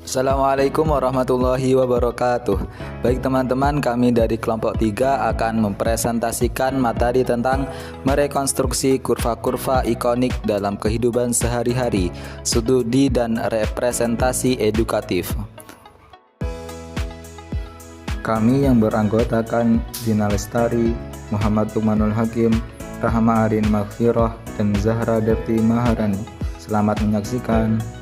Assalamualaikum warahmatullahi wabarakatuh. Baik teman-teman, kami dari kelompok 3 akan mempresentasikan materi tentang merekonstruksi kurva-kurva ikonik dalam kehidupan sehari-hari, studi dan representasi edukatif. Kami yang beranggotakan Zina Lestari, Muhammad Lukmanul Hakim, Rahma Arin Maghfirah, dan Zahra Devti Maharani. Selamat menyaksikan.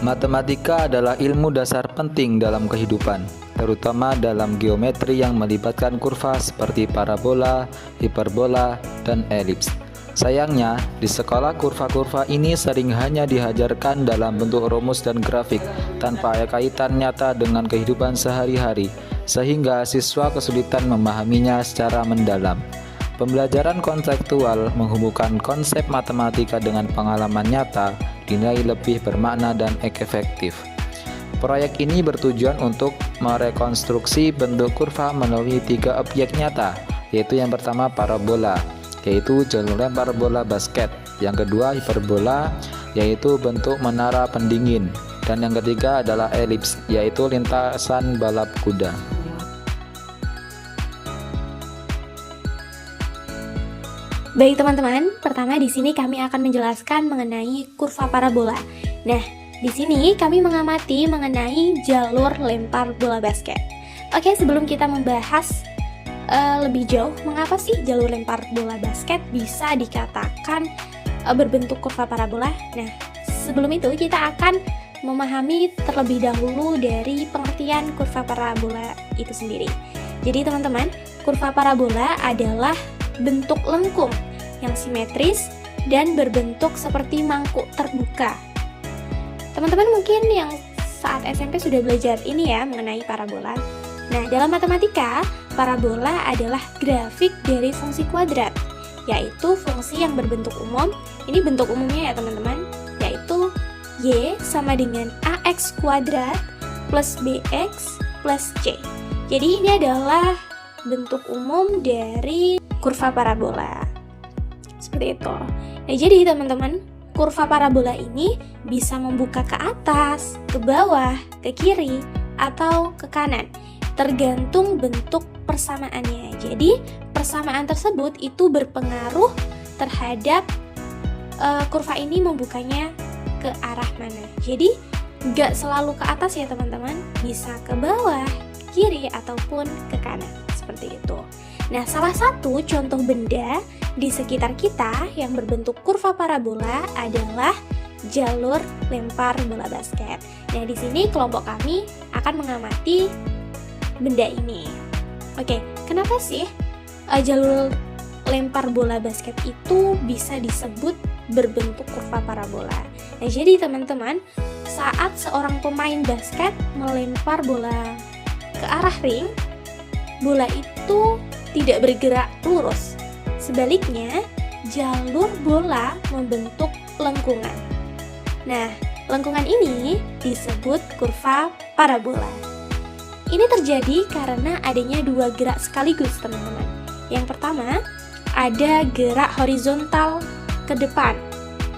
Matematika adalah ilmu dasar penting dalam kehidupan, terutama dalam geometri yang melibatkan kurva seperti parabola, hiperbola, dan elips. Sayangnya, di sekolah kurva-kurva ini sering hanya diajarkan dalam bentuk rumus dan grafik tanpa kaitan nyata dengan kehidupan sehari-hari, sehingga siswa kesulitan memahaminya secara mendalam. Pembelajaran konseptual menghubungkan konsep matematika dengan pengalaman nyata dinilai lebih bermakna dan efektif. Proyek ini bertujuan untuk merekonstruksi bentuk kurva melalui 3 objek nyata, yaitu yang pertama parabola, yaitu jalur lempar bola basket, yang kedua hiperbola, yaitu bentuk menara pendingin, dan yang ketiga adalah elips, yaitu lintasan balap kuda. Baik teman-teman, pertama di sini kami akan menjelaskan mengenai kurva parabola. Nah, di sini kami mengamati mengenai jalur lempar bola basket. Oke, sebelum kita membahas lebih jauh, mengapa sih jalur lempar bola basket bisa dikatakan berbentuk kurva parabola? Nah, sebelum itu kita akan memahami terlebih dahulu dari pengertian kurva parabola itu sendiri. Jadi teman-teman, kurva parabola adalah bentuk lengkung yang simetris dan berbentuk seperti mangkuk terbuka. Teman-teman mungkin yang saat SMP sudah belajar ini ya mengenai parabola. Nah, dalam matematika, parabola adalah grafik dari fungsi kuadrat, yaitu fungsi yang berbentuk umum. Ini bentuk umumnya ya teman-teman, yaitu Y sama dengan AX kuadrat plus BX plus C. Jadi ini adalah bentuk umum dari kurva parabola. Seperti itu. Nah, jadi teman-teman, kurva parabola ini bisa membuka ke atas, ke bawah, ke kiri, atau ke kanan, tergantung bentuk persamaannya. Jadi, persamaan tersebut itu berpengaruh terhadap kurva ini membukanya ke arah mana. Jadi, nggak selalu ke atas ya teman-teman, bisa ke bawah, kiri, ataupun ke kanan. Seperti itu. Nah, salah satu contoh benda di sekitar kita yang berbentuk kurva parabola adalah jalur lempar bola basket. Nah, di sini kelompok kami akan mengamati benda ini. Oke, kenapa sih jalur lempar bola basket itu bisa disebut berbentuk kurva parabola? Nah, jadi teman-teman, saat seorang pemain basket melempar bola ke arah ring, bola itu tidak bergerak lurus. Sebaliknya, jalur bola membentuk lengkungan. Nah, lengkungan ini disebut kurva parabola. Ini terjadi karena adanya 2 gerak sekaligus, teman-teman. Yang pertama, ada gerak horizontal ke depan.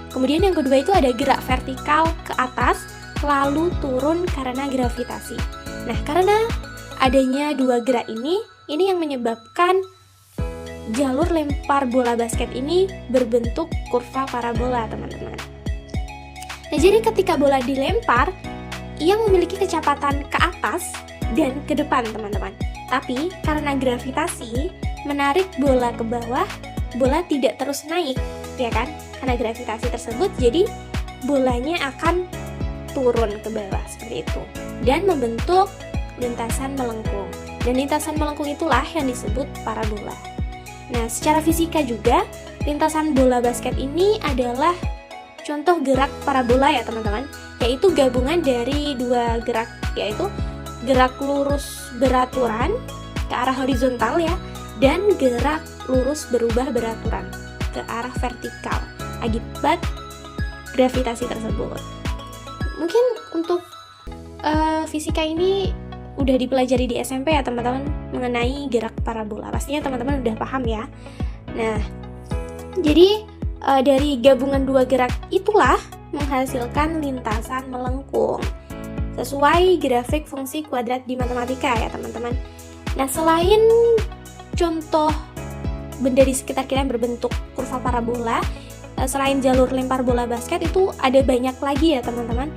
Kemudian yang kedua itu ada gerak vertikal ke atas, lalu turun karena gravitasi. Nah, karena adanya 2 gerak ini yang menyebabkan jalur lempar bola basket ini berbentuk kurva parabola, teman-teman. Nah, jadi ketika bola dilempar, ia memiliki kecepatan ke atas dan ke depan, teman-teman. Tapi karena gravitasi menarik bola ke bawah, bola tidak terus naik, ya kan? Karena gravitasi tersebut, jadi bolanya akan turun ke bawah seperti itu dan membentuk lintasan melengkung. Dan lintasan melengkung itulah yang disebut parabola. Nah, secara fisika juga, lintasan bola basket ini adalah contoh gerak parabola ya teman-teman, yaitu gabungan dari 2 gerak, yaitu gerak lurus beraturan ke arah horizontal ya, dan gerak lurus berubah beraturan ke arah vertikal akibat gravitasi tersebut. Mungkin untuk fisika ini udah dipelajari di SMP ya teman-teman mengenai gerak parabola. Pastinya teman-teman udah paham ya. Nah, jadi dari gabungan 2 gerak itulah menghasilkan lintasan melengkung sesuai grafik fungsi kuadrat di matematika ya teman-teman. Nah, selain contoh benda di sekitar kita yang berbentuk kurva parabola, selain jalur lempar bola basket itu ada banyak lagi ya teman-teman.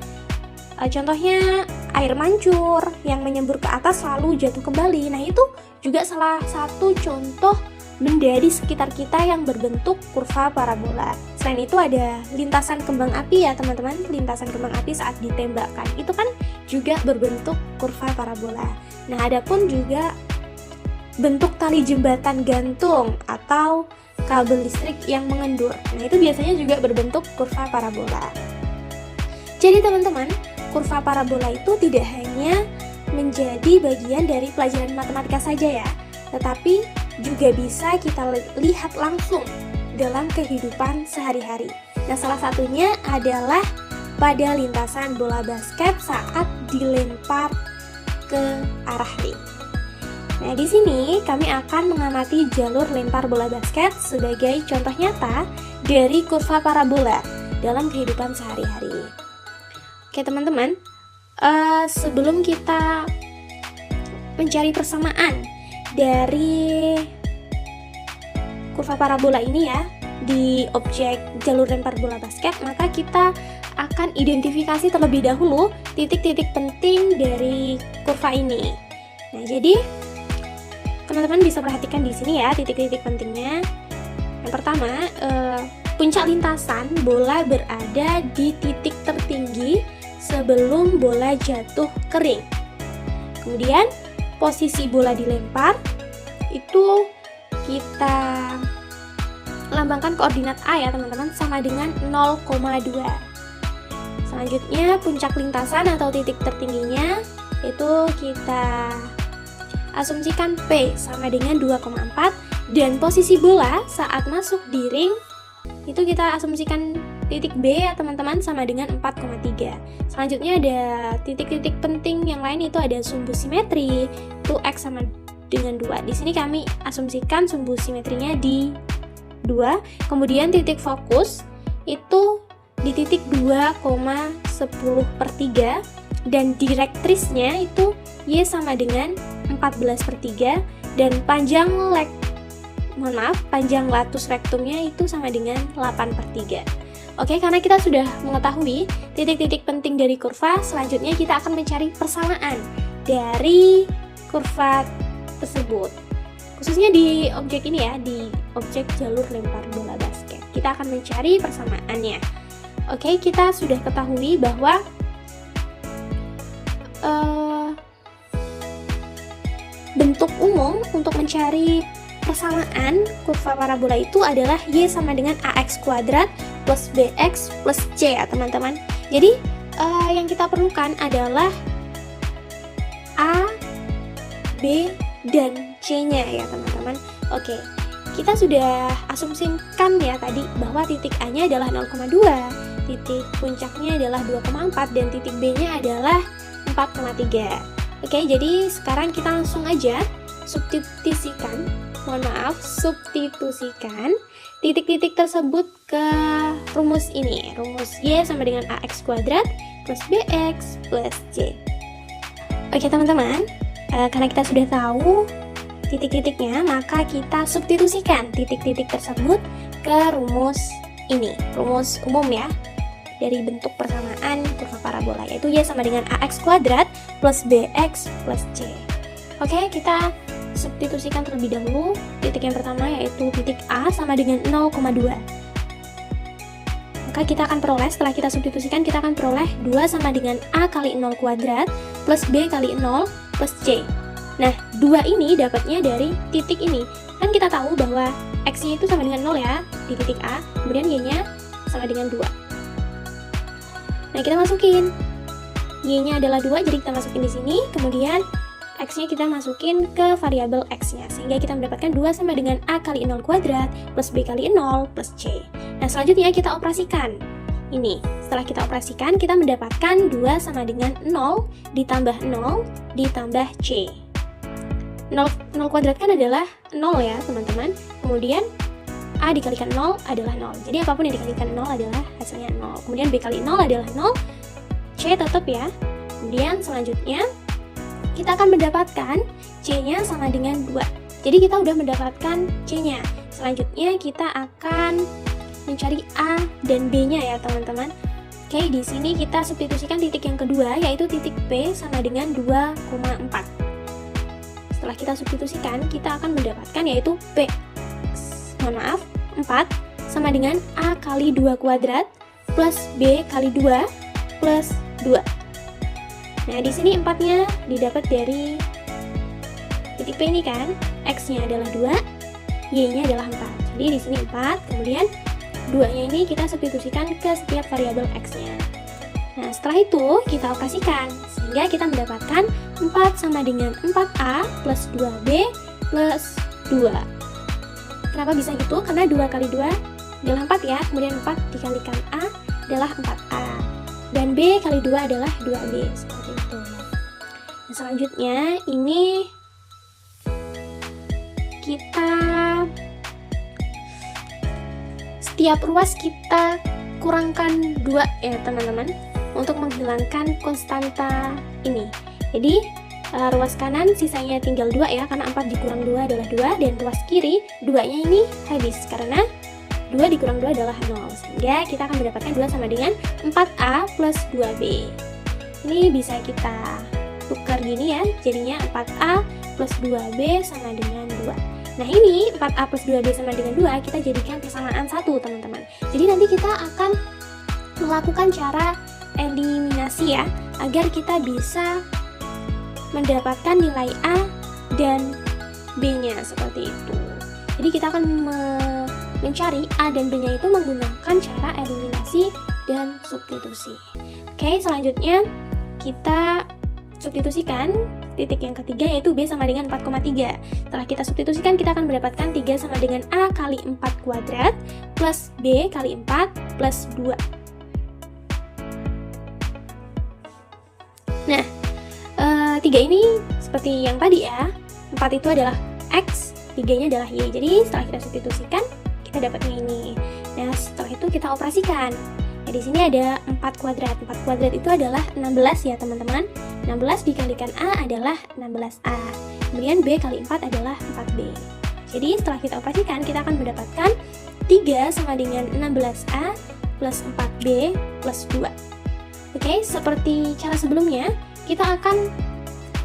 Contohnya air mancur yang menyembur ke atas lalu jatuh kembali. Nah, itu juga salah satu contoh benda di sekitar kita yang berbentuk kurva parabola. Selain itu ada lintasan kembang api ya teman-teman. Lintasan kembang api saat ditembakkan itu kan juga berbentuk kurva parabola. Nah, adapun juga bentuk tali jembatan gantung atau kabel listrik yang mengendur. Nah, itu biasanya juga berbentuk kurva parabola. Jadi teman-teman, kurva parabola itu tidak hanya menjadi bagian dari pelajaran matematika saja ya, tetapi juga bisa kita lihat langsung dalam kehidupan sehari-hari. Nah, salah satunya adalah pada lintasan bola basket saat dilempar ke arah ring. Nah, di sini kami akan mengamati jalur lempar bola basket sebagai contoh nyata dari kurva parabola dalam kehidupan sehari-hari. Oke teman-teman, sebelum kita mencari persamaan dari kurva parabola ini ya di objek jalur lempar bola basket, maka kita akan identifikasi terlebih dahulu titik-titik penting dari kurva ini. Nah, jadi teman-teman bisa perhatikan di sini ya titik-titik pentingnya. Yang pertama, puncak lintasan bola berada di titik tertinggi sebelum bola jatuh ke ring. Kemudian posisi bola dilempar itu kita lambangkan koordinat A ya teman-teman, sama dengan 0,2. Selanjutnya puncak lintasan atau titik tertingginya itu kita asumsikan P sama dengan 2,4, dan posisi bola saat masuk di ring itu kita asumsikan titik B ya teman-teman sama dengan 4,3. Selanjutnya ada titik-titik penting yang lain, itu ada sumbu simetri, itu X sama dengan 2. Di sini kami asumsikan sumbu simetrinya di 2. Kemudian titik fokus itu di titik 2,10/3, dan direktrisnya itu Y sama dengan 14/3, dan panjang latus rektumnya itu sama dengan 8/3. Oke, karena kita sudah mengetahui titik-titik penting dari kurva, selanjutnya kita akan mencari persamaan dari kurva tersebut. Khususnya di objek ini ya, di objek jalur lempar bola basket. Kita akan mencari persamaannya. Oke, kita sudah ketahui bahwa bentuk umum untuk mencari persamaan kurva parabola itu adalah Y sama dengan AX kuadrat plus BX plus C ya teman-teman. Jadi yang kita perlukan adalah A, B, dan C-nya ya teman-teman. Oke, kita sudah asumsikan ya tadi bahwa titik A-nya adalah 0,2, titik puncaknya adalah 2,4, dan titik B-nya adalah 4,3. Oke, jadi sekarang kita langsung aja substitusikan titik-titik tersebut ke rumus ini. Rumus Y sama dengan AX kuadrat plus BX plus C. Oke teman-teman, karena kita sudah tahu titik-titiknya, maka kita substitusikan titik-titik tersebut ke rumus ini, rumus umum ya dari bentuk persamaan kurva parabola, yaitu Y sama dengan AX kuadrat plus BX plus C. Oke, kita substitusikan terlebih dahulu. Titik yang pertama yaitu titik A sama dengan 0,2. Maka kita akan peroleh, setelah kita substitusikan, kita akan peroleh 2 sama dengan A kali 0 kuadrat plus B kali 0 plus C. Nah, 2 ini dapatnya dari titik ini. Kan kita tahu bahwa X-nya itu sama dengan 0 ya di titik A, kemudian Y-nya sama dengan 2. Nah, kita masukin Y-nya adalah 2, jadi kita masukin di sini. Kemudian X-nya kita masukin ke variabel X-nya, sehingga kita mendapatkan 2 sama dengan A kali 0 kuadrat plus B kali 0 plus C. Nah, selanjutnya kita operasikan ini. Setelah kita operasikan, kita mendapatkan 2 sama dengan 0 ditambah 0 ditambah C. 0 kuadrat kan adalah 0 ya teman-teman. Kemudian A dikalikan 0 adalah 0. Jadi apapun yang dikalikan 0 adalah hasilnya 0. Kemudian B kali 0 adalah 0. C tetap ya. Kemudian selanjutnya kita akan mendapatkan C-nya sama dengan 2. Jadi kita udah mendapatkan C-nya. Selanjutnya kita akan mencari A dan B-nya ya teman-teman. Oke, di sini kita substitusikan titik yang kedua, yaitu titik P sama dengan 2,4. Setelah kita substitusikan, kita akan mendapatkan yaitu P, 4 sama dengan A kali 2 kuadrat plus B kali 2 plus 2. Nah, di sini 4-nya didapat dari titik P ini kan, X-nya adalah 2, Y-nya adalah 4. Jadi di sini 4, kemudian 2-nya ini kita substitusikan ke setiap variabel X-nya. Nah, setelah itu kita operasikan, sehingga kita mendapatkan 4 sama dengan 4A plus 2B plus 2. Kenapa bisa gitu? Karena 2 kali 2 adalah 4 ya, kemudian 4 dikalikan A adalah 4A. Dan B kali 2 adalah 2B, seperti itu. Nah, selanjutnya ini kita setiap ruas kita kurangkan 2 ya teman-teman, untuk menghilangkan konstanta ini. Jadi ruas kanan sisanya tinggal 2 ya, karena 4 dikurang 2 adalah 2, dan ruas kiri 2-nya ini habis karena 2 dikurang 2 adalah 0, sehingga kita akan mendapatkan 2 sama dengan 4A plus 2B. Ini bisa kita tukar gini ya, jadinya 4A plus 2B sama dengan 2. Nah, ini 4A plus 2B sama dengan 2 kita jadikan persamaan 1 teman-teman. Jadi nanti kita akan melakukan cara eliminasi ya, agar kita bisa mendapatkan nilai A dan B-nya seperti itu. Jadi kita akan mencari A dan B-nya itu menggunakan cara eliminasi dan substitusi. Oke, selanjutnya kita substitusikan titik yang ketiga, yaitu B sama dengan 4,3. Setelah kita substitusikan, kita akan mendapatkan 3 sama dengan A kali 4 kuadrat plus B kali 4 plus 2. Nah, 3 ini seperti yang tadi ya, 4 itu adalah X, 3-nya adalah Y. Jadi setelah kita substitusikan, kita dapatnya ini. Nah, setelah itu kita operasikan. Nah, di sini ada 4 kuadrat. 4 kuadrat itu adalah 16 ya teman-teman. 16 dikalikan A adalah 16A. Kemudian B kali 4 adalah 4B. Jadi setelah kita operasikan, kita akan mendapatkan 3 sama dengan 16A plus 4B plus 2. Oke, seperti cara sebelumnya, kita akan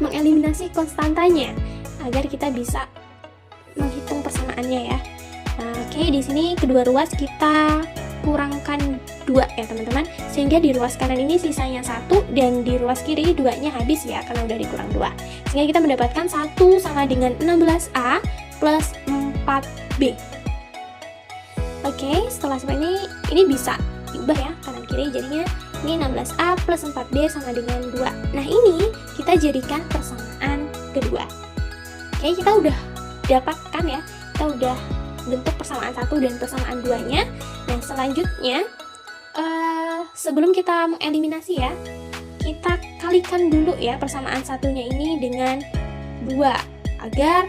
mengeliminasi konstantanya agar kita bisa menghitung persamaannya ya. Nah, oke, di sini kedua ruas kita kurangkan 2 ya teman-teman, sehingga di ruas kanan ini sisanya 1 dan di ruas kiri 2-nya habis ya karena udah dikurang 2, sehingga kita mendapatkan 1 sama dengan 16A plus 4B. Oke, setelah seperti ini bisa diubah ya kanan kiri, jadinya ini 16A plus 4B sama dengan 2. Nah, ini kita jadikan persamaan kedua. Oke, kita udah dapatkan ya, kita udah bentuk persamaan 1 dan persamaan 2-nya. Nah, selanjutnya sebelum kita mengeliminasi ya, kita kalikan dulu ya persamaan satunya ini dengan 2 agar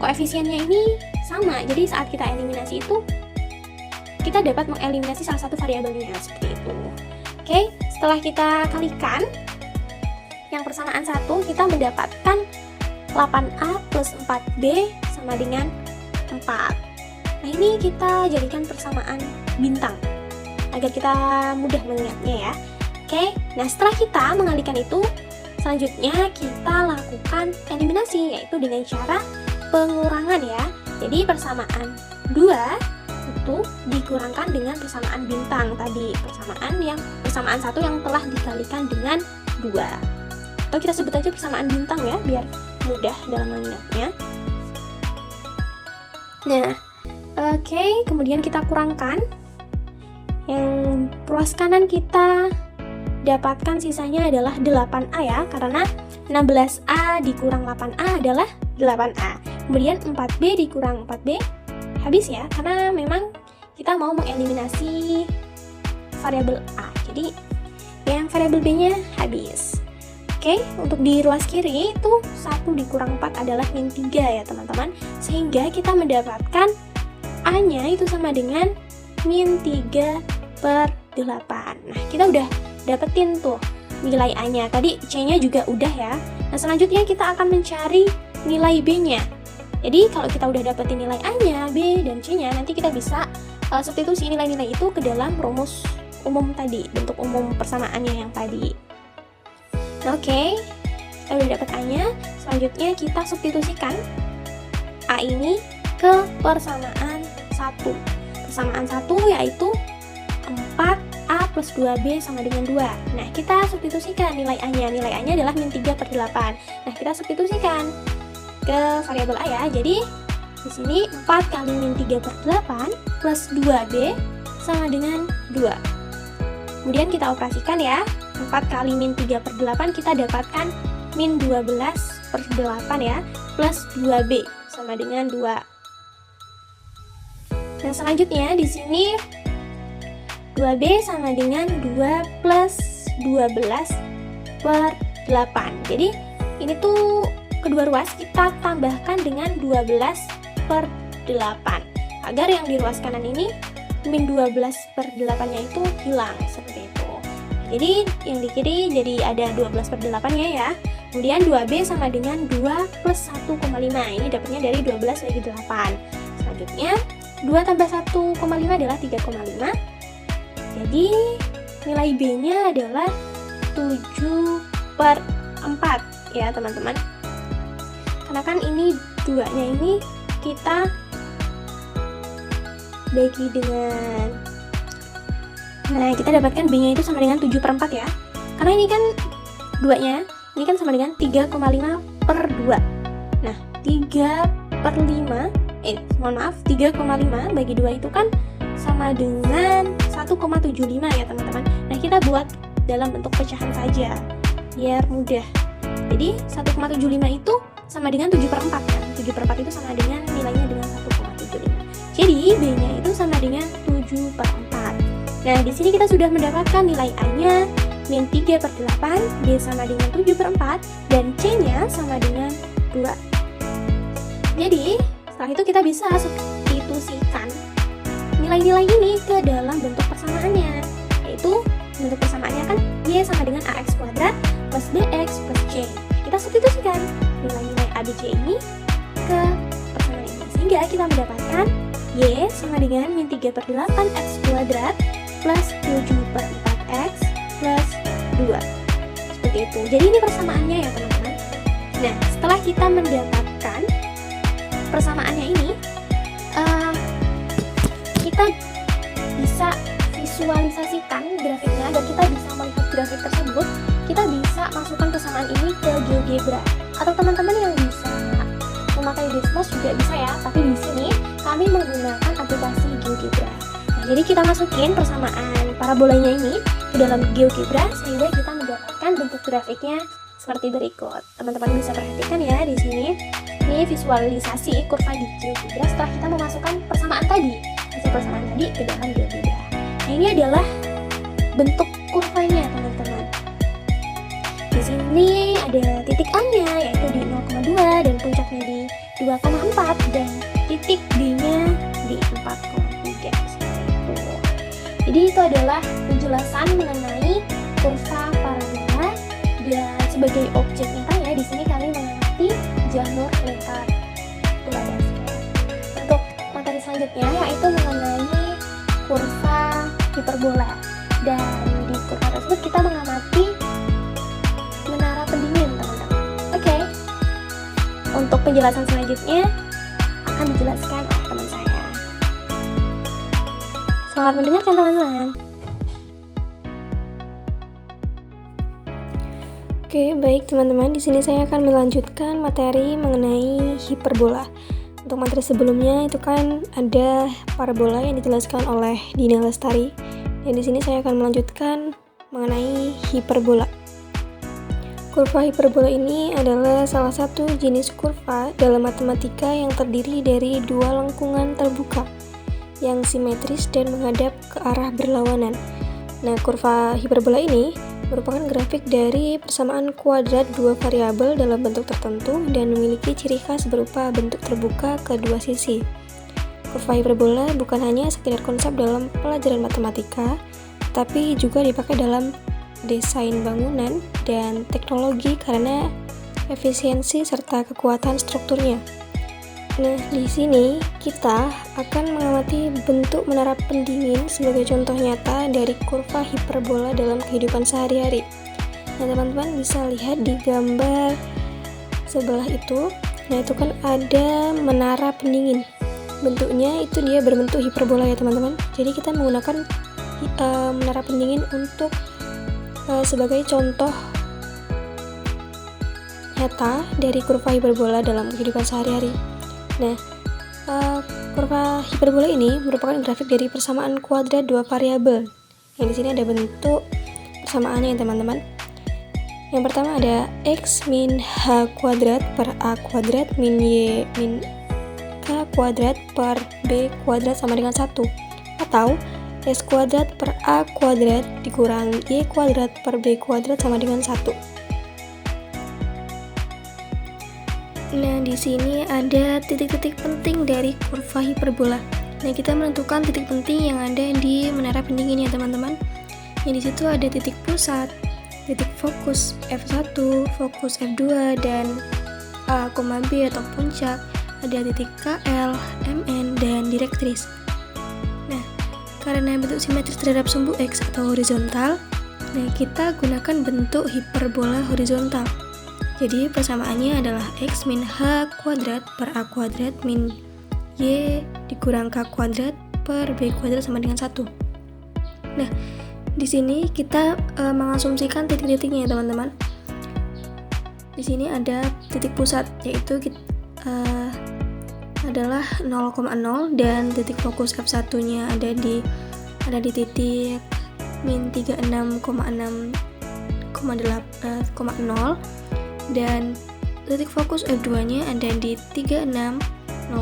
koefisiennya ini sama. Jadi saat kita eliminasi itu kita dapat mengeliminasi salah satu variabelnya seperti itu. Oke, setelah kita kalikan yang persamaan 1, kita mendapatkan 8A plus 4B sama dengan 4. Nah, ini kita jadikan persamaan bintang agar kita mudah mengingatnya ya. Oke, nah setelah kita mengalihkan itu, selanjutnya kita lakukan eliminasi, yaitu dengan cara pengurangan ya. Jadi persamaan 2 itu dikurangkan dengan persamaan bintang tadi, persamaan 1 yang telah dikalikan dengan 2. Atau kita sebut aja persamaan bintang ya, biar mudah dalam mengingatnya. Nah, oke, kemudian kita kurangkan. Yang ruas kanan kita dapatkan sisanya adalah 8A ya, karena 16A dikurang 8A adalah 8A. Kemudian 4B dikurang 4B habis ya, karena memang kita mau mengeliminasi variabel A. Jadi yang variabel B-nya habis. Oke, untuk di ruas kiri itu 1 dikurang 4 adalah min 3 ya teman-teman, sehingga kita mendapatkan A-nya itu sama dengan min 3 per 8. Nah, kita udah dapetin tuh nilai A-nya. Tadi C-nya juga udah ya. Nah, selanjutnya kita akan mencari nilai B-nya. Jadi, kalau kita udah dapetin nilai A-nya, B, dan C-nya, nanti kita bisa substitusi nilai-nilai itu ke dalam rumus umum tadi, bentuk umum persamaannya yang tadi. Nah, oke. Kita udah dapet A-nya. Selanjutnya kita substitusikan A ini ke persamaan 1. Persamaan 1 yaitu 4A plus 2B sama dengan 2. Nah, kita substitusikan nilai A-nya. Nilai A-nya adalah min 3 per 8. Nah, kita substitusikan ke variabel A ya. Jadi, di sini 4 kali min 3 per 8 plus 2B sama dengan 2. Kemudian kita operasikan ya. 4 kali min 3 per 8 kita dapatkan min 12 per 8 ya. Plus 2B sama dengan 2. Nah, selanjutnya di sini 2B sama dengan 2 plus 12 per 8. Jadi, ini tuh kedua ruas kita tambahkan dengan 12 per 8. Agar yang di ruas kanan ini min 12 per 8-nya itu hilang, seperti itu. Jadi, yang di kiri jadi ada 12 per 8-nya ya. Kemudian 2B sama dengan 2 plus 1,5. Ini dapatnya dari 12 bagi 8. Selanjutnya, 2 tambah 1,5 adalah 3,5. Jadi, nilai B-nya adalah 7 per 4 ya teman-teman. Karena kan ini 2-nya ini kita bagi dengan, nah kita dapatkan B-nya itu sama dengan 7 per 4 ya. Karena ini kan 2-nya, ini kan sama dengan 3,5 per 2. Nah, 3 per 5, 3,5 bagi 2 itu kan sama dengan 1,75 ya teman-teman. Nah, kita buat dalam bentuk pecahan saja biar mudah. Jadi 1,75 itu sama dengan 7 per 4 kan. 7 per 4 itu sama dengan nilainya dengan 1,75. Jadi B-nya itu sama dengan 7 per 4. Nah, di sini kita sudah mendapatkan nilai A-nya min 3 per 8, B sama dengan 7 per 4, dan C-nya sama dengan 2. Jadi, setelah itu kita bisa substitusikan nilai-nilai ini ke dalam bentuk persamaannya, yaitu bentuk persamaannya kan Y sama dengan AX kuadrat plus BX plus C. Kita substitusikan nilai-nilai A, B, C ini ke persamaan ini, sehingga kita mendapatkan Y sama dengan min 3 per 8 X kuadrat plus 7 per 4X plus 2. Seperti itu. Jadi ini persamaannya ya teman-teman. Nah, setelah kita mendapatkan persamaannya ini, kita bisa visualisasikan grafiknya dan kita bisa melihat grafik tersebut. Kita bisa masukkan persamaan ini ke GeoGebra, atau teman-teman yang bisa memakai Desmos juga bisa ya, tapi di sini kami menggunakan aplikasi GeoGebra. Nah, jadi kita masukin persamaan parabolanya ini ke dalam GeoGebra sehingga kita mendapatkan bentuk grafiknya seperti berikut. Teman-teman bisa perhatikan ya di sini. Ini visualisasi kurva di GeoGebra setelah kita memasukkan persamaan tadi, hasil persamaan tadi ke dalam GeoGebra. Nah, ini adalah bentuk kurvanya teman-teman. Di sini ada titik A-nya yaitu di 0,2 dan puncaknya di 2,4 dan titik B-nya di 4,3 seperti itu. Jadi itu adalah penjelasan mengenai kurva parabola, dan sebagai objek nyatanya di sini kami mengamati jalur lempar bola basket. Untuk materi selanjutnya yaitu mengenai kurva hiperbola, dan di kurva tersebut kita mengamati menara pendingin teman-teman. Oke. Untuk penjelasan selanjutnya akan dijelaskan oleh teman saya. Selamat mendengarkan teman-teman. Oke, baik teman-teman, di sini saya akan melanjutkan materi mengenai hiperbola. Untuk materi sebelumnya itu kan ada parabola yang dijelaskan oleh Dina Lestari, dan di sini saya akan melanjutkan mengenai hiperbola. Kurva hiperbola ini adalah salah satu jenis kurva dalam matematika yang terdiri dari dua lengkungan terbuka yang simetris dan menghadap ke arah berlawanan. Nah, kurva hiperbola ini merupakan grafik dari persamaan kuadrat dua variabel dalam bentuk tertentu dan memiliki ciri khas berupa bentuk terbuka kedua sisi. kurva hiperbola bukan hanya sekedar konsep dalam pelajaran matematika, tapi juga dipakai dalam desain bangunan dan teknologi karena efisiensi serta kekuatan strukturnya. Nah, di sini kita akan mengamati bentuk menara pendingin sebagai contoh nyata dari kurva hiperbola dalam kehidupan sehari-hari. Nah, teman-teman bisa lihat di gambar sebelah itu. Nah, itu kan ada menara pendingin. Bentuknya itu dia berbentuk hiperbola ya teman-teman. Jadi kita menggunakan menara pendingin untuk sebagai contoh nyata dari kurva hiperbola dalam kehidupan sehari-hari. Nah, kurva hiperbola ini merupakan grafik dari persamaan kuadrat dua variabel. Yang di sini ada bentuk persamaannya ya teman-teman. Yang pertama ada x min h kuadrat per a kuadrat min y min k kuadrat per b kuadrat sama dengan 1, atau s kuadrat per a kuadrat dikurang y kuadrat per b kuadrat sama dengan 1. Nah, di sini ada titik-titik penting dari kurva hiperbola. Nah, kita menentukan titik penting yang ada di menara pendingin ya teman-teman. Yang di situ ada titik pusat, titik fokus F1, fokus F2, dan A, B atau puncak, ada titik KL, MN, dan direktris. Nah, karena bentuk simetris terhadap sumbu X atau horizontal, nah kita gunakan bentuk hiperbola horizontal. Jadi persamaannya adalah X min H kuadrat per A kuadrat min Y dikurang K kuadrat per B kuadrat sama dengan 1. Nah, di sini kita mengasumsikan titik-titiknya ya teman-teman. Di sini ada titik pusat, yaitu adalah 0,0, dan titik fokus F1-nya ada di titik min 36,6,0, dan titik fokus F2-nya ada di 3606,0.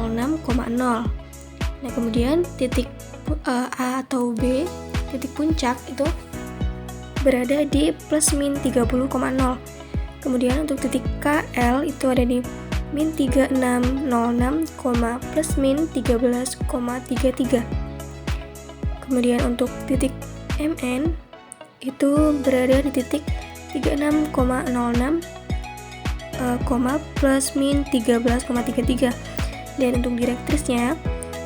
Nah, kemudian titik A atau B, titik puncak itu berada di plus min 30,0. Kemudian untuk titik KL itu ada di min 3606, plus min 13,33. Kemudian untuk titik MN itu berada di titik 36,06, plus min 13,33. Dan untuk direktrisnya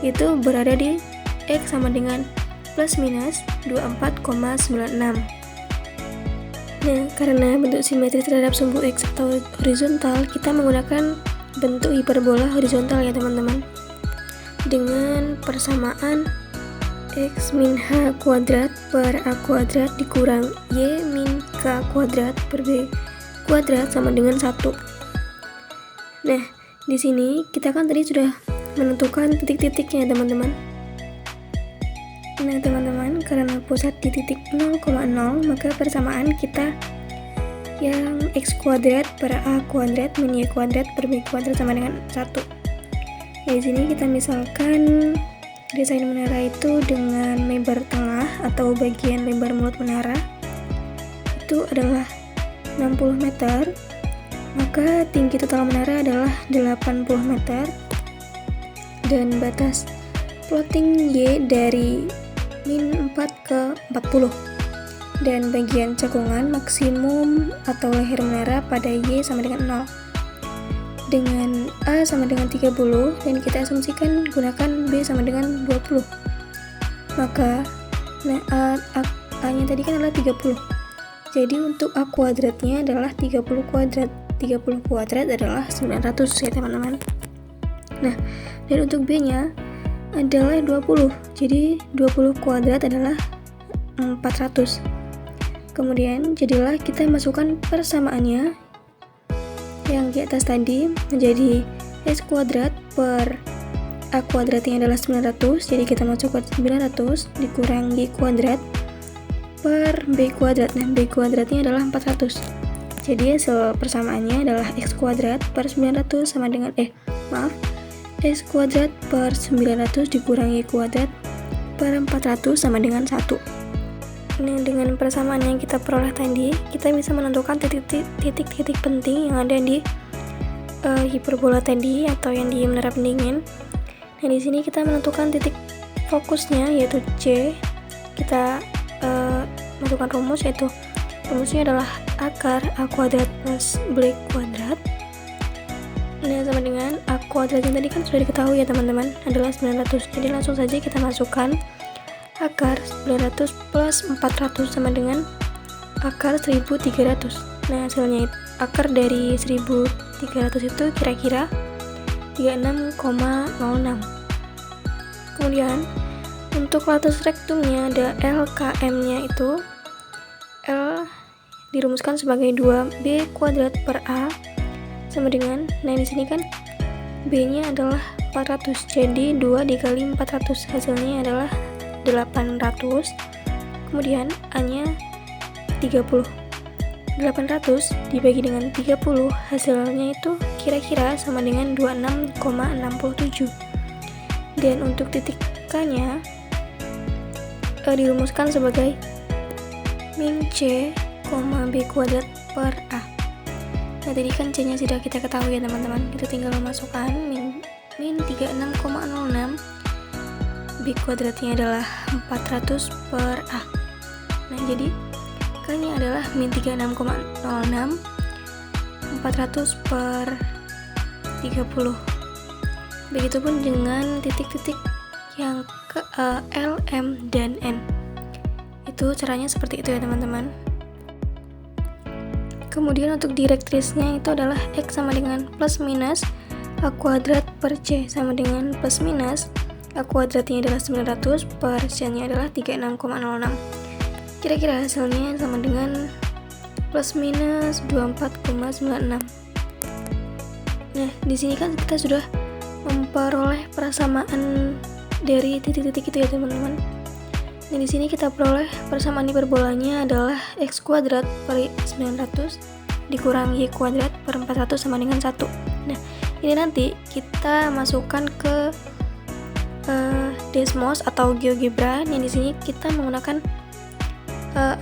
itu berada di X sama dengan plus minus 24,96. Nah, karena bentuk simetris terhadap sumbu X atau horizontal, kita menggunakan bentuk hiperbola horizontal ya teman-teman, dengan persamaan X min H kuadrat per A kuadrat dikurang Y min K kuadrat per B kuadrat sama dengan 1. Nah, di sini kita kan tadi sudah menentukan titik-titiknya teman-teman. Nah teman-teman, karena pusat di titik 0,0, maka persamaan kita yang X kuadrat per A kuadrat min Y kuadrat per B kuadrat sama dengan 1. Nah, di sini kita misalkan desain menara itu dengan lebar tengah atau bagian lebar mulut menara itu adalah 60 meter, maka tinggi total menara adalah 80 meter, dan batas plotting Y dari min 4 ke 40, dan bagian cekungan maksimum atau leher menara pada Y sama dengan 0, dengan A sama dengan 30, dan kita asumsikan gunakan B sama dengan 20. Maka A nya tadi kan adalah 30, jadi untuk A kuadratnya adalah 30 kuadrat. 30 kuadrat adalah 900 ya teman-teman. Nah, dan untuk B nya adalah 20, jadi 20 kuadrat adalah 400. Kemudian jadilah kita masukkan persamaannya yang di atas tadi menjadi S kuadrat per A kuadratnya adalah 900, jadi kita masukkan 900 dikurang Y kuadrat per B kuadrat. Nah, B kuadratnya adalah 400, jadi hasil persamaannya adalah X kuadrat per 900 sama dengan S kuadrat per 900 dikurang Y kuadrat per 400 sama dengan 1. Nah, dengan persamaan yang kita peroleh tadi, kita bisa menentukan titik-titik penting yang ada di hiperbola tadi atau yang di menara pendingin. Nah, di sini kita menentukan titik fokusnya yaitu C. Kita menentukan rumus, yaitu rumusnya adalah akar A kuadrat plus B kuadrat. Nah, sama dengan A kuadrat yang tadi kan sudah diketahui ya teman-teman, adalah 900. Jadi langsung saja kita masukkan akar 900 plus 400 sama dengan akar 1300. Nah, hasilnya akar dari 1300 itu kira-kira 36,06. Kemudian untuk latus rektumnya ada LKM-nya itu L dirumuskan sebagai 2B kuadrat per A sama dengan, nah di sini kan B-nya adalah 400, jadi 2 dikali 400 hasilnya adalah 800. Kemudian A-nya 30. 800 dibagi dengan 30 hasilnya itu kira-kira sama dengan 26,67. Dan untuk titik K-nya dirumuskan sebagai min C, B kuadrat per A. Nah, tadi kan C nya sudah kita ketahui ya teman-teman, kita tinggal memasukkan min 36,06, B kuadratnya adalah 400 per A. Nah, jadi K nya adalah min 36,06 400 per 30. Begitupun dengan titik-titik yang ke L, M, dan N. Itu caranya seperti itu ya teman-teman. Kemudian untuk direktrisnya itu adalah X sama dengan plus minus A kuadrat per C sama dengan plus minus A kuadratnya adalah 900 per C-nya adalah 36,06. Kira-kira hasilnya sama dengan plus minus 24,96. Nah, di sini kan kita sudah memperoleh persamaan dari titik-titik itu ya teman-teman. Nah, di sini kita peroleh persamaan hiperbolanya adalah X kuadrat per 900 dikurangi Y kuadrat per 400 sama dengan 1. Nah, ini nanti kita masukkan ke Desmos atau GeoGebra. Yang di sini kita menggunakan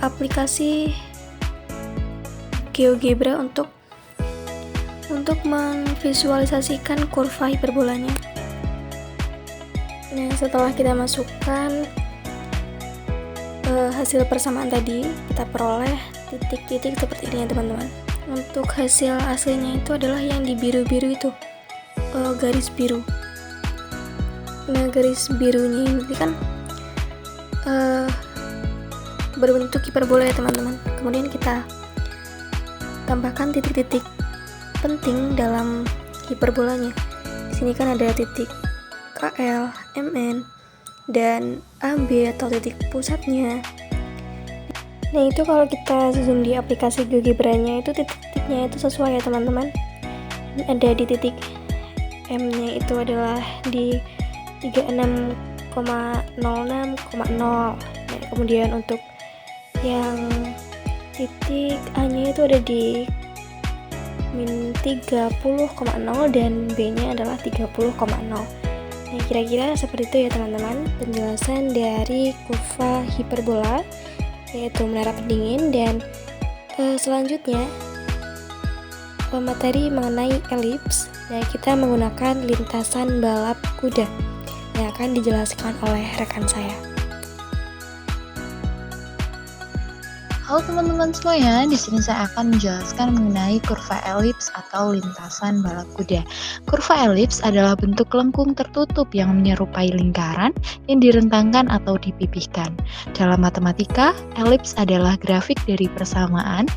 aplikasi GeoGebra untuk memvisualisasikan kurva hiperbolanya. Nah, setelah kita masukkan hasil persamaan tadi, kita peroleh titik-titik seperti ini ya teman-teman. Untuk hasil aslinya itu adalah yang di biru-biru itu, garis biru. Nah, garis birunya ini kan berbentuk hiperbola ya teman-teman. Kemudian kita tambahkan titik-titik penting dalam hiperbolanya. Di sini kan ada titik KL, MN, dan AB atau titik pusatnya. Nah, itu kalau kita zoom di aplikasi GeoGebra-nya itu titik-titiknya itu sesuai ya teman-teman. Ada di titik M-nya itu adalah di 36,06,0. Nah, kemudian untuk yang titik A-nya itu ada di min 30,0 dan B-nya adalah 30,0. Nah, kira-kira seperti itu ya teman-teman penjelasan dari kurva hiperbola, yaitu menara pendingin. Dan selanjutnya materi mengenai elips. Nah, kita menggunakan lintasan balap kuda yang akan dijelaskan oleh rekan saya. Halo teman-teman semuanya, di sini saya akan menjelaskan mengenai kurva elips atau lintasan balap kuda. Kurva elips adalah bentuk lengkung tertutup yang menyerupai lingkaran yang direntangkan atau dipipihkan. Dalam matematika, elips adalah grafik dari persamaan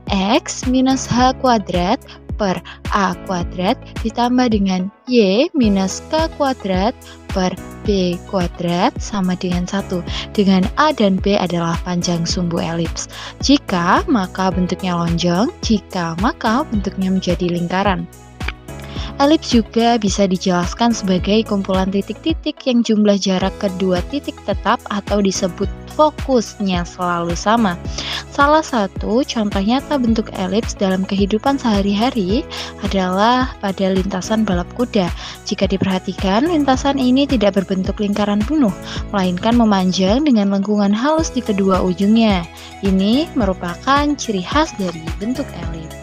X minus H kuadrat per A kuadrat ditambah dengan Y minus K kuadrat per B kuadrat sama dengan 1, dengan A dan B adalah panjang sumbu elips. Jika, maka bentuknya lonjong, jika, maka bentuknya menjadi lingkaran. Elips juga bisa dijelaskan sebagai kumpulan titik-titik yang jumlah jarak kedua titik tetap atau disebut fokusnya selalu sama. Salah satu contoh nyata bentuk elips dalam kehidupan sehari-hari adalah pada lintasan balap kuda. Jika diperhatikan, lintasan ini tidak berbentuk lingkaran penuh, melainkan memanjang dengan lengkungan halus di kedua ujungnya. Ini merupakan ciri khas dari bentuk elips.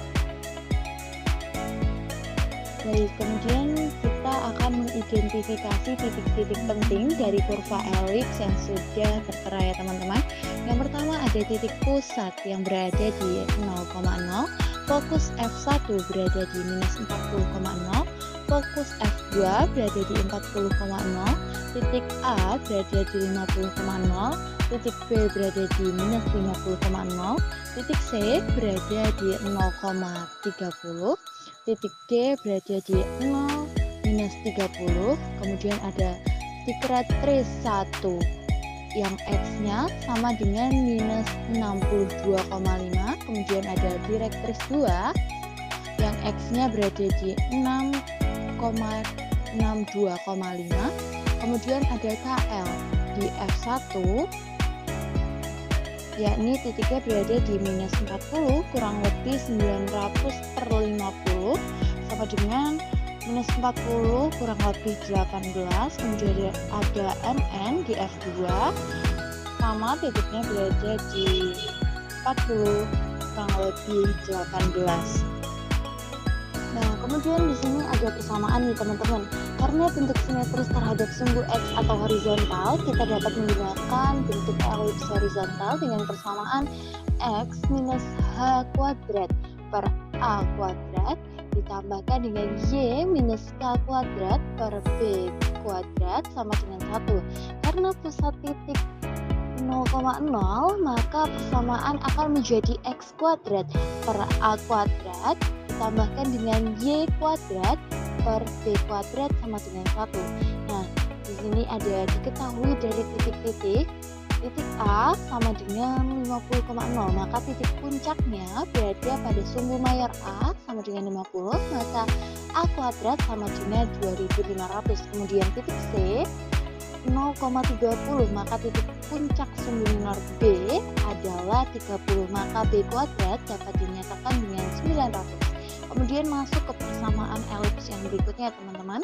Baik, kemudian kita akan mengidentifikasi titik-titik penting dari kurva elips yang sudah tertera ya teman-teman. Yang pertama ada titik pusat yang berada di 0,0, fokus F1 berada di minus 40,0, fokus F2 berada di 40,0, titik A berada di 50,0, titik B berada di minus 50,0, titik C berada di 0,30, titik D berada di 0 minus 30, kemudian ada directrix 1 yang X-nya sama dengan minus 62,5, kemudian ada directrix 2 yang X-nya berada di 6,62,5, kemudian ada KL di F1 yakni titiknya berada di minus 40 kurang lebih 900 per 50 sama dengan minus 40 kurang lebih 18, kemudian ada MN di F2 sama titiknya berada di 40 kurang lebih 18. Nah, kemudian di sini ada persamaan nih teman-teman. Karena bentuk simetris terhadap sumbu X atau horizontal, kita dapat menggunakan bentuk elips horizontal dengan persamaan X minus H kuadrat per A kuadrat ditambahkan dengan Y minus K kuadrat per B kuadrat sama dengan 1. Karena pusat titik 0,0 maka persamaan akan menjadi X kuadrat per A kuadrat ditambahkan dengan Y kuadrat per B kuadrat sama dengan 1. Nah, di sini ada diketahui dari titik-titik. Titik A sama dengan 50,0, maka titik puncaknya berada pada sumbu mayor A sama dengan 50, maka A kuadrat sama dengan 2500. Kemudian titik C 0,30, maka titik puncak sumbu minor B adalah 30, maka B kuadrat dapat dinyatakan dengan 900. Kemudian masuk ke persamaan elips yang berikutnya teman-teman.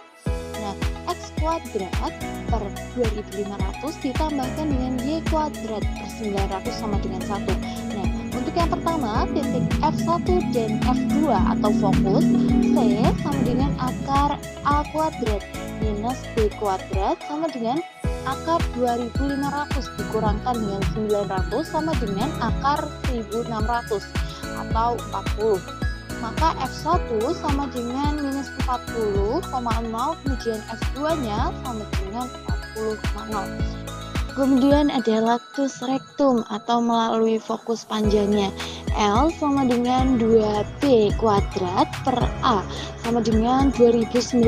Nah, X kuadrat per 2500 ditambahkan dengan Y kuadrat per 900 sama dengan 1. Nah, untuk yang pertama titik F1 dan F2 atau fokus C sama dengan akar A kuadrat minus B kuadrat sama dengan akar 2500 dikurangkan dengan 900 sama dengan akar 1600 atau 40. Maka F1 sama dengan minus 40,0, kemudian F2 nya sama dengan 40,0. Kemudian ada lactus rectum atau melalui fokus panjangnya. L sama dengan 2B kuadrat per A sama dengan 2900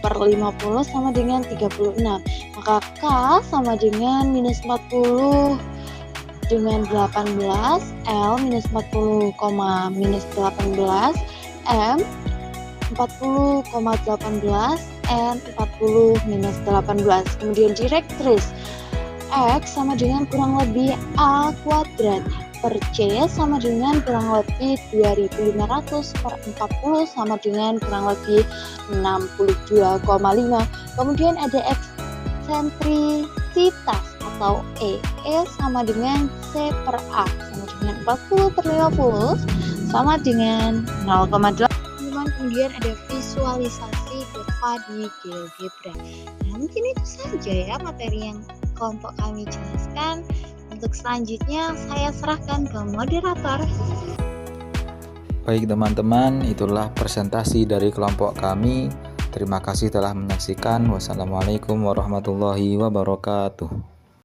per 50 sama dengan 36. Maka K sama dengan minus 40 dengan 18, L minus 40, minus 18, M 40,18, N 40 minus 18. Kemudian directrix X sama dengan kurang lebih A kuadrat per C sama dengan kurang lebih 2500 per 40 sama dengan kurang lebih 62,5. Kemudian ada eksentrisitas atau E sama dengan C per A sama dengan 40 per 50 sama dengan 0,8. Kemudian ada visualisasi kurva di GeoGebra. Nah, mungkin itu saja ya materi yang kelompok kami jelaskan. Untuk selanjutnya saya serahkan ke moderator. Baik teman-teman, itulah presentasi dari kelompok kami. Terima kasih telah menyaksikan. Wassalamualaikum warahmatullahi wabarakatuh.